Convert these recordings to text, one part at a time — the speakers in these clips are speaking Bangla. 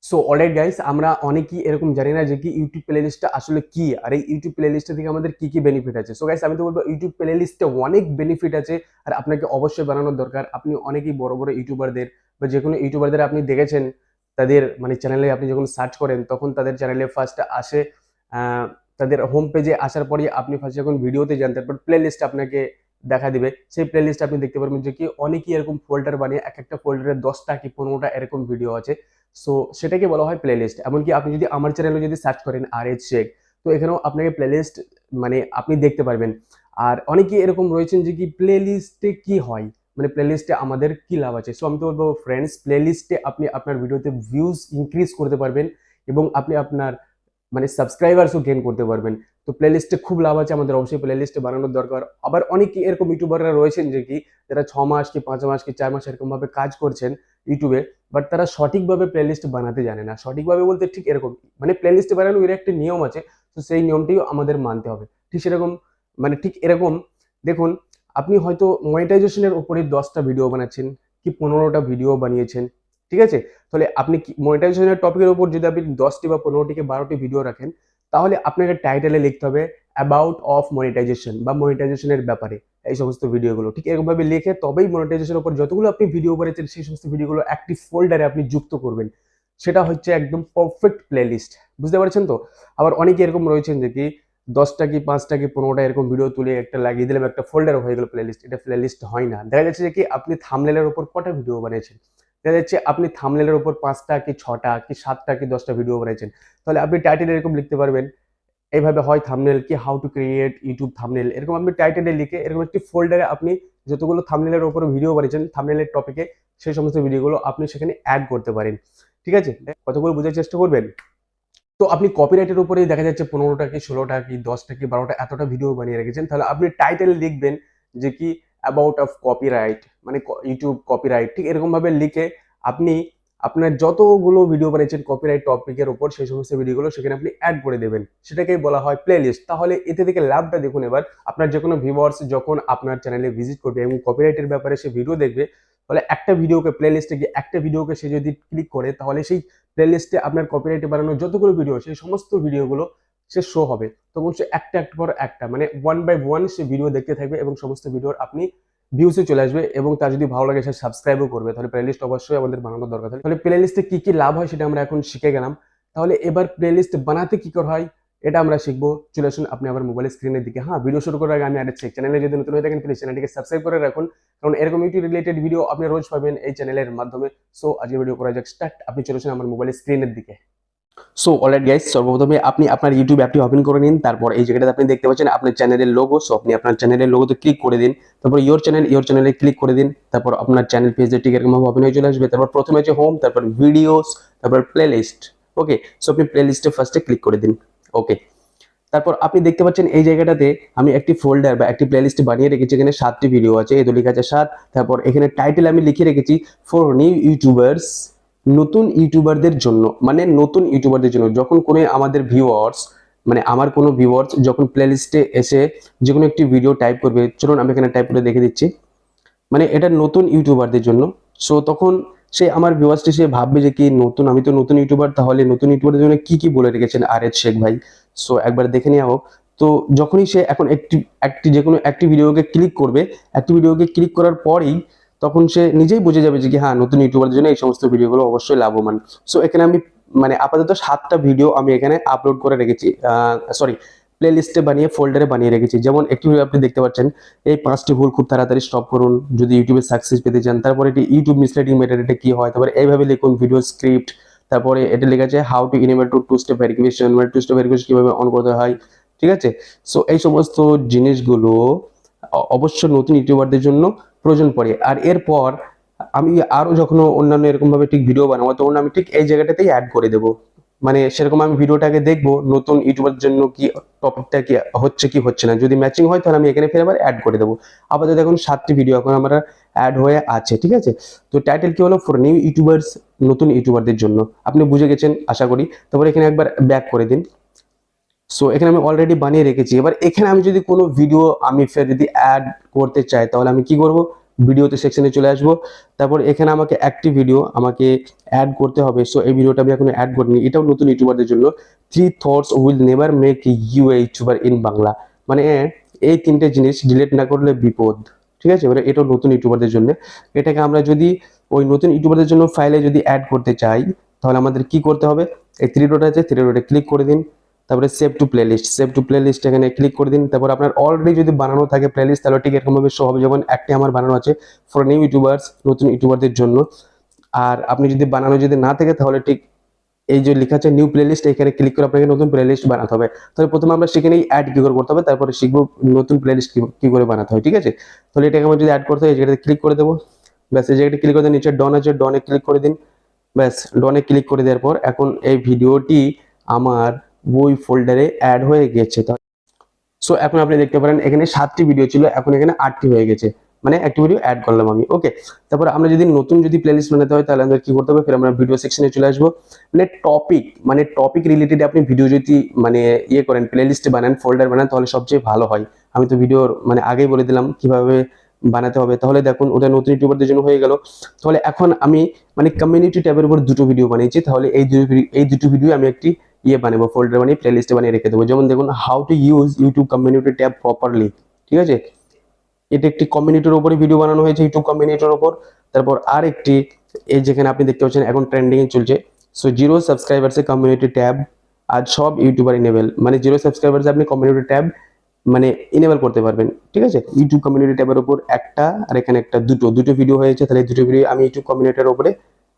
সো অলরাইট গাইস, আমরা অনেকেই এরকম জানি না যে কি ইউটিউব প্লেলিস্টটা আসলে কি, আর এই ইউটিউব প্লেলিস্ট থেকে আমাদের কি কি বেনিফিট আছে। সো গাইস, আমি তো বলবো ইউটিউব প্লেলিস্টে অনেক বেনিফিট আছে, আর আপনাকে অবশ্যই বানানোর দরকার। আপনি অনেকেই বড় বড় ইউটিউবারদের বা যে কোনো ইউটিউবারদের আপনি দেখেছেন, তাদের মানে চ্যানেলে আপনি যখন সার্চ করেন তখন তাদের চ্যানেলে ফার্স্ট আসে, তাদের হোম পেজে আসার পরে আপনি ফার্স্ট যখন ভিডিওতে যান তারপর প্লে লিস্ট আপনাকে দেখা দিবে। সেই প্লে লিস্ট আপনি দেখতে পারবেন যে কি অনেকেই এরকম ফোল্ডার বানিয়ে এক একটা ফোল্ডারে 10টা কি 15টা এরকম ভিডিও আছে। সো সেটাকে বলা হয় প্লেলিস্ট। এমনকি আপনি যদি আমার চ্যানেলে যদি সার্চ করেন আর শেখ, তো এখানেও আপনাকে প্লেলিস্ট মানে আপনি দেখতে পারবেন। আর অনেকেই এরকম রয়েছেন যে কি প্লেলিস্টে কি হয়, মানে প্লেলিস্টে আমাদের কি লাভ আছে। সো আমি তো বলবো ফ্রেন্ডস, প্লেলিস্টে আপনি আপনার ভিডিওতে ভিউজ ইনক্রিজ করতে পারবেন এবং আপনি আপনার মানে সাবস্ক্রাইবারসও গেইন করতে পারবেন। তো প্লেলিস্টে খুব লাভ আছে, আমাদের অবশ্যই প্লেলিস্টে বানানোর দরকার। আবার অনেকে এরকম ইউটিউবাররা রয়েছেন যে কি যারা 6 মাস কি 5 মাস কি 4 মাস এরকম ভাবে কাজ করছেন ইউটিউবে, বাট তারা সঠিকভাবে প্লেলিস্ট বানাতে জানে না। সঠিকভাবে বলতে ঠিক এরকম, মানে প্লেলিস্ট বানানোর এর একটা নিয়ম আছে, তো সেই নিয়মটিও আমাদের মানতে হবে। ঠিক সেরকম, মানে ঠিক এরকম দেখুন, আপনি হয়তো মনিটাইজেশনের উপরে 10টা ভিডিও বানাচ্ছেন কি 15টা ভিডিও বানিয়েছেন, ঠিক আছে। তাহলে আপনি কি মনিটাইজেশনের টপিকের উপর যদি আপনি 10টি বা 15টি কি 12টি ভিডিও রাখেন, তাহলে আপনাকে টাইটেলে লিখতে হবে অ্যাবাউট অফ মনিটাইজেশন বা মনিটাইজেশনের ব্যাপারে এই সমস্ত ভিডিওগুলো। ঠিক এরকম ভাবে লিখে তবেই মনিটাইজেশনের উপর যতগুলো আপনি ভিডিও বানিয়েছেন সেই সমস্ত ভিডিওগুলো একটি ফোল্ডারে আপনি যুক্ত করবেন। সেটা হচ্ছে একদম পারফেক্ট প্লেলিস্ট। বুঝতে পারছেন তো? আবার অনেকে এরকম রয়েছেন যে কি 10টা কি 5টা কি 15টা এরকম ভিডিও তুলে একটা লাগিয়ে দিলাম, একটা ফোল্ডার হয়ে গেল প্লেলিস্ট। এটা প্লেলিস্ট হয় না। দেখা যাচ্ছে যে কি আপনি থাম্বনেলের উপর কটা ভিডিও বানিয়েছেন, দেখা যাচ্ছে আপনি থাম্বনেলের উপর 5টা কি 6টা কি 7টা কি 10টা ভিডিও বানিয়েছেন। তাহলে আপনি টাইটেল এরকম লিখতে পারবেন এইভাবে, হয় থাম্বনেল কি how to create YouTube thumbnail, এরকম আপনি টাইটেলে লিখে এরকম একটি ফোল্ডারে আপনি যতগুলো থাম্বনেলের উপরে ভিডিও বানিয়েছেন থাম্বনেলের টপিকে, সেই সমস্ত ভিডিওগুলো আপনি সেখানে অ্যাড করতে পারেন। ঠিক আছে, কতগুলো বোঝার চেষ্টা করবেন। তো আপনি কপিরাইটের উপরেই দেখা যাচ্ছে 15টা কি 16টা কি 10টা কি 12টা এতটা ভিডিও বানিয়ে রেখেছেন, তাহলে আপনি টাইটেল লিখবেন যে কি অ্যাবাউট অফ কপিরাইট, মানে ইউটিউব কপিরাইট। ঠিক এরকম ভাবে লিখে আপনি আপনার যতগুলো ভিডিও বানিয়েছেন কপিরাইট টপিকের উপর সেই সমস্ত ভিডিওগুলো সেখানে আপনি অ্যাড করে দেবেন। সেটাকেই বলা হয় প্লেলিস্ট। তাহলে এতে থেকে লাভটা দেখুন, এবার আপনার যে কোনো ভিউয়ার্স যখন আপনার চ্যানেলে ভিজিট করবে এবং কপিরাইটের ব্যাপারে সে ভিডিও দেখবে, তাহলে একটা ভিডিওকে প্লেলিস্টে গিয়ে একটা ভিডিওকে সে যদি ক্লিক করে, তাহলে সেই প্লেলিস্টে আপনার কপিরাইটে বানানো যতগুলো ভিডিও সেই সমস্ত ভিডিওগুলো সে শো হবে। তখন সে একটা একটা পর একটা মানে ওয়ান বাই ওয়ান সে ভিডিও দেখতে থাকবে এবং সমস্ত ভিডিওর আপনি ভিউসে চলে আসবে এবং তার যদি ভালো লাগে সে সাবস্ক্রাইবও করবে। তাহলে প্লেলিস্ট অবশ্যই আমাদের বানানোর দরকার। তাহলে প্লেলিস্টে কি কি লাভ হয় সেটা আমরা এখন শিখে গেলাম। তাহলে এবার প্লেলিস্ট বানাতে কি করে হয় এটা আমরা শিখবো। চলে আসুন আপনি আমার মোবাইল স্ক্রিনের দিকে। হ্যাঁ, ভিডিও শুরু করার আগে আমি আরেকটা চ্যানেলে যদি নতুন হয়ে থাকেন প্লিজ চ্যানেলটিকে সাবস্ক্রাইব করে রাখুন, কারণ এরকম ইউটিউব রিলেটেড ভিডিও আপনি রোজ পাবেন এই চ্যানেলের মাধ্যমে। সো আজকে ভিডিও করা যাক স্টার্ট। আপনি চলে আসুন আমার মোবাইল স্ক্রিনের দিকে। সো অলরাইট গাইস, সর্বপ্রথমে আপনি আপনার ইউটিউব অ্যাপটি ওপেন করে নিন। তারপর এই জায়গাটাতে আপনি দেখতে পাচ্ছেন আপনার চ্যানেলের লোগো। সো আপনি আপনার চ্যানেলের লোগোতে ক্লিক করে দিন। তারপর ইওর চ্যানেলে ক্লিক করে দিন। তারপর আপনার চ্যানেল পেজে ঠিক এরকম ভাবে ওপেন হয়ে চলে আসবে। তারপর প্রথমে আছে হোম, তারপর ভিডিওস, তারপর প্লেলিস্ট। ওকে, সো আপনি প্লেলিস্টে ফার্স্টে ক্লিক করে দিন। ওকে, তারপর আপনি দেখতে পাচ্ছেন এই জায়গাটাতে আমি একটি ফোল্ডার বা একটি প্লেলিস্ট বানিয়ে রেখেছি। এখানে 7টি ভিডিও আছে, এই তো লেখা আছে 7। তারপর এখানে টাইটেল আমি লিখে রেখেছি ফর নিউ ইউটিউবার্স, নতুন ইউটিউবারদের জন্য। মানে নতুন ইউটিউবারদের জন্য যখন কোনো আমাদের ভিউয়ার্স, মানে আমার কোনো ভিউয়ার্স যখন প্লেলিস্টে এসে যে কোনো একটি ভিডিও টাইপ করবে, চলুন আমি এখানে টাইপ করে দেখে দিচ্ছি, মানে এটা নতুন ইউটিউবারদের জন্য। সো তখন সে আমার ভিউয়ার্সটি সে ভাববে যে কি নতুন, আমি তো নতুন ইউটিউবার, তাহলে নতুন ইউটিউবারদের জন্য কি কি বলে রেখেছেন RH শেখ ভাই। সো একবার দেখে নেওয়া হোক। তো যখনই সে এখন একটি যে কোনো একটি ভিডিওকে ক্লিক করবে, একটি ভিডিওকে ক্লিক করার পরেই তখন সে নিজেই বুঝে যাবে যে কি হ্যাঁ, নতুন ইউটিউবারদের জন্য এই সমস্ত ভিডিওগুলো অবশ্যই লাভবান। সো এখানে আমি মানে আপাতত 7টা ভিডিও আমি এখানে আপলোড করে রেখেছি, সরি প্লেলিস্টে বানিয়ে ফোল্ডারে বানিয়ে রেখেছি। যেমন একটি ভিডিও আপনি দেখতে পাচ্ছেন, এই 5টি ভুল খুব তাড়াতাড়ি স্টপ করুন যদি ইউটিউবে সাকসেস পেতে চান। তারপরে এটি ইউটিউব মিসলিডিং মেথড, এটা কি হয়। তারপরে এইভাবে লিখুন ভিডিও স্ক্রিপ্ট। তারপরে এটা লেখা আছে how to enable two step verification, মানে 2 স্টেপ ভেরিফিকেশন কিভাবে অন করতে হয়। ঠিক আছে, সো এই সমস্ত জিনিসগুলো অবশ্য নতুন ইউটিউবারদের জন্য প্রয়োজন পড়ে। আর এরপর আমি আরো যখন অন্যান্য এরকম ভাবে ঠিক ভিডিও বানাবো তখন আমি ঠিক এই জায়গাটাতেই অ্যাড করে দেবো। মানে সেরকম আমি ভিডিওটাকে দেখবো নতুন ইউটিউবের জন্য কি টপিকটা কি হচ্ছে কি হচ্ছে না, যদি ম্যাচিং হয় তাহলে আমি এখানে ফের আবার অ্যাড করে দেবো। আপাতত দেখুন 7টি ভিডিও এখন আমার অ্যাড হয়ে আছে। ঠিক আছে, তো টাইটেল কি হলো ফর নিউ ইউটিউবার্স, নতুন ইউটিউবারদের জন্য। আপনি বুঝে গেছেন আশা করি। তারপর এখানে একবার ব্যাক করে দিন। সো এখানে আমি অলরেডি বানিয়ে রেখেছি। এবার এখানে আমি যদি কোনো ভিডিও আমি ফের যদি অ্যাড করতে চাই তাহলে আমি কি করব, ভিডিওতে সেকশনে চলে আসবো। তারপর এখানে আমাকে একটি ভিডিও আমাকে অ্যাড করতে হবে। সো এই ভিডিওটা আমি এখন অ্যাড করিনি, এটাও নতুন ইউটিউবারদের জন্য। 3 thoughts will never make you a YouTuber in Bangla. মানে এই 3টে জিনিস ডিলিট না করলে বিপদ। ঠিক আছে, এবারে এটাও নতুন ইউটিউবারদের জন্য। এটাকে আমরা যদি ওই নতুন ইউটিউবারদের জন্য ফাইলে যদি অ্যাড করতে চাই, তাহলে আমাদের কি করতে হবে, এই 3 ডট আছে, 3 ডটে ক্লিক করে দিন। তারপরে save to playlist, save to playlist এখানে ক্লিক করে দিন। তারপর আপনার অলরেডি যদি বানানো থাকে প্লেলিস্ট, তাহলে ঠিক এরকমভাবে শো হবে। যেমন একটি আমার বানানো আছে ফর নিউ ইউটিউবার্স, নতুন ইউটিউবারদের জন্য। আর আপনি যদি বানানো যদি না থাকে, তাহলে ঠিক এই যে লেখা আছে নিউ প্লেলিস্ট, এখানে ক্লিক করে আপনাকে নতুন প্লেলিস্ট বানাতে হবে। তাহলে প্রথমে আমরা সেখানেই অ্যাড কি করে করতে হবে, তারপরে শিখবো নতুন প্লেলিস্ট কি করে বানাতে হয়। ঠিক আছে, তাহলে এটাকে আমরা যদি অ্যাড করতে হয়, এই জায়গাতে ক্লিক করে দেবো। ব্যাস, এই জায়গাটা ক্লিক করে দিন, নিচে ডন আছে, ডনে ক্লিক করে দিন। ব্যাস, ডনে ক্লিক করে দেওয়ার পর এখন এই ভিডিওটি আমার ওই ফোল্ডারে অ্যাড হয়ে গেছে। সো এখন আপনি দেখতে পারেন এখানে 7টি ভিডিও ছিল, এখন এখানে 8টি হয়ে গেছে, মানে একটি ভিডিও অ্যাড করলাম আমি। ওকে, তারপর আমরা যদি নতুন যদি প্লেলিস্ট বানাতে হয়, তাহলে আমাদের কি করতে হবে, ফির আমরা ভিডিও সেকশনে চলে আসবো। মানে টপিক রিলেটেড আপনি ভিডিও যদি মানে ইয়ে করেন, প্লেলিস্ট বানান, ফোল্ডার বানান, তাহলে সবচেয়ে ভালো হয়। আমি তো ভিডিওর মানে আগেই বলে দিলাম কিভাবে বানাতে হবে। তাহলে দেখুন ওটা নতুন ইউটিউবারদের জন্য হয়ে গেল। তাহলে এখন আমি মানে কমিউনিটি ট্যাবের উপর 2টো ভিডিও বানিয়েছি, তাহলে এই দুটো ভিডিও আমি একটি ইয়ে বানাবো, ফোল্ডার বানিয়ে প্লেলিস্টে বানিয়ে রেখে দেবো। যেমন দেখুন, how to use YouTube community tab properly. ঠিক আছে, এটা একটি কমিউনিটির উপরে ভিডিও বানানো হয়েছে, ইউটিউব কমিউনিটির উপর। তারপর আর একটি, এই যেখানে আপনি দেখতে পাচ্ছেন এখন ট্রেন্ডিং এ চলছে, so 0 subscribers a community tab আজ সব ইউটিউবার ইনেবল। মানে 0 সাবস্ক্রাইবার্স আপনি কমিউনিটি ট্যাব মানে ইনেবল করতে পারবেন। ঠিক আছে, ইউটিউব কমিউনিটি ট্যাবের উপর একটা আর এখানে একটা, দুটো ভিডিও হয়েছে। তাহলে দুটো ভিডিও আমি ইউটিউব কমিউনিটির উপরে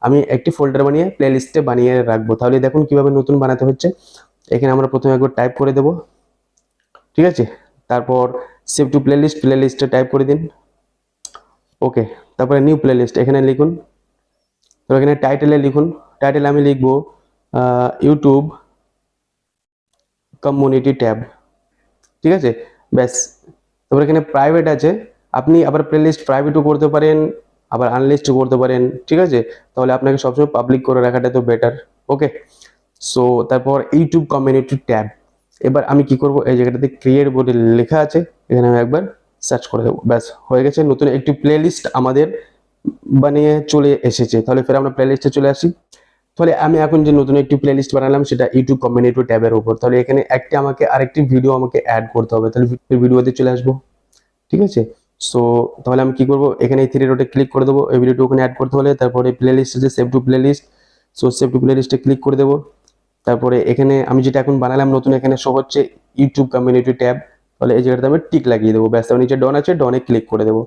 আমি একটি ফোল্ডার বানিয়ে প্লেলিস্টে বানিয়ে রাখবো। তাহলে দেখুন কিভাবে নতুন বানাতে হচ্ছে। এখানে আমরা প্রথমে একবার টাইপ করে দেব। ঠিক আছে, তারপর সেভ টু প্লেলিস্টে টাইপ করে দিন। ওকে, তারপরে নিউ প্লেলিস্ট এখানে লিখুন। তো এখানে টাইটেলে লিখুন, টাইটেলে আমি লিখবো ইউটিউব কমিউনিটি ট্যাব। ঠিক আছে, ব্যাস। তারপর এখানে প্রাইভেট আছে, আপনি আবার প্লেলিস্ট প্রাইভেটও করতে পারেন, আবার আনলিস্টও করতে পারেন। ঠিক আছে, তাহলে আপনাকে সবসময় পাবলিক করে রাখাটা তো বেটার। ওকে, সো তারপর ইউটিউব কমিউনিটি ট্যাব। এবার আমি কি করব, এই জায়গাটাতে ক্রিয়েট বলে লেখা আছে, এখানে আমি একবার সার্চ করে দেবো। ব্যাস, হয়ে গেছে, নতুন একটি প্লেলিস্ট আমাদের বানিয়ে চলে এসেছে। তাহলে ফের আমরা প্লেলিস্টে চলে আসি। তাহলে আমি এখন যে নতুন একটি প্লেলিস্ট বানালাম, সেটা ইউটিউব কমিউনিটি ট্যাবের উপর। তাহলে এখানে আমাকে আরেকটি ভিডিও আমাকে অ্যাড করতে হবে। তাহলে ভিডিওতে চলে আসবো। ঠিক আছে, সো তাহলে আমি কি করব, এখানে এই 3 ডটে ক্লিক করে দেবো, এই ভিডিওটি ওখানে অ্যাড করতে হলে। তারপরে প্লেলিস্ট আছে, save to playlist, so save to প্লেলিস্টে ক্লিক করে দেবো। তারপরে এখানে আমি যেটা এখন বানালাম নতুন, এখানে শো হচ্ছে ইউটিউব কমিউনিটি ট্যাব। তাহলে এই জায়গাটাতে আমি টিক লাগিয়ে দেবো। ব্যাস, তার নিচে ডন আছে, ডনে ক্লিক করে দেবো।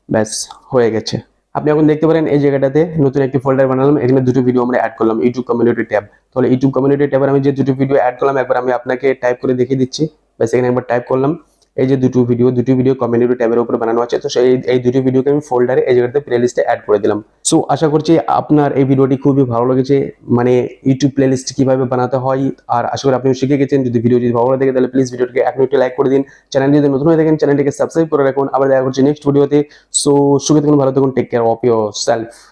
ব্যাস, হয়ে গেছে। আপনি এখন দেখতে পারেন এই জায়গাটাতে নতুন একটি ফোল্ডার বানালাম, এখানে দুটো ভিডিও আমরা অ্যাড করলাম, ইউটিউব কমিউনিটি ট্যাব। তাহলে ইউটিউব কমিউনিটি ট্যাবে আমি যে দুটো ভিডিও অ্যাড করলাম, একবার আমি আপনাকে টাইপ করে দেখিয়ে দিচ্ছি। ব্যাস, এখানে একবার টাইপ করলাম, এই যে দুটো ভিডিও কমিউনিটি ট্যাবের উপরে বানানো আছে। তো এই দুটো ভিডিওকে আমি ফোল্ডারে এই জায়গাতে প্লেলিস্টে অ্যাড করে দিলাম। সো আশা করছি আপনার এই ভিডিওটি খুবই ভালো লেগেছে, মানে ইউটিউব প্লেলিস্ট কিভাবে বানাতে হয়। আর আশা করি আপনি শিখে গেছেন। যদি ভিডিও যদি ভালো লাগে, তাহলে প্লিজ ভিডিওটিকে এখন একটু লাইক করে দিন। চ্যানেল যদি নতুন হয়ে থাকেন, চ্যানেলটিকে সাবস্ক্রাইব করে রাখুন। আবার দেখা করছি নেক্সট ভিডিওতে। সো সুখে থাকুন, ভালো থাকুন, take care of your self.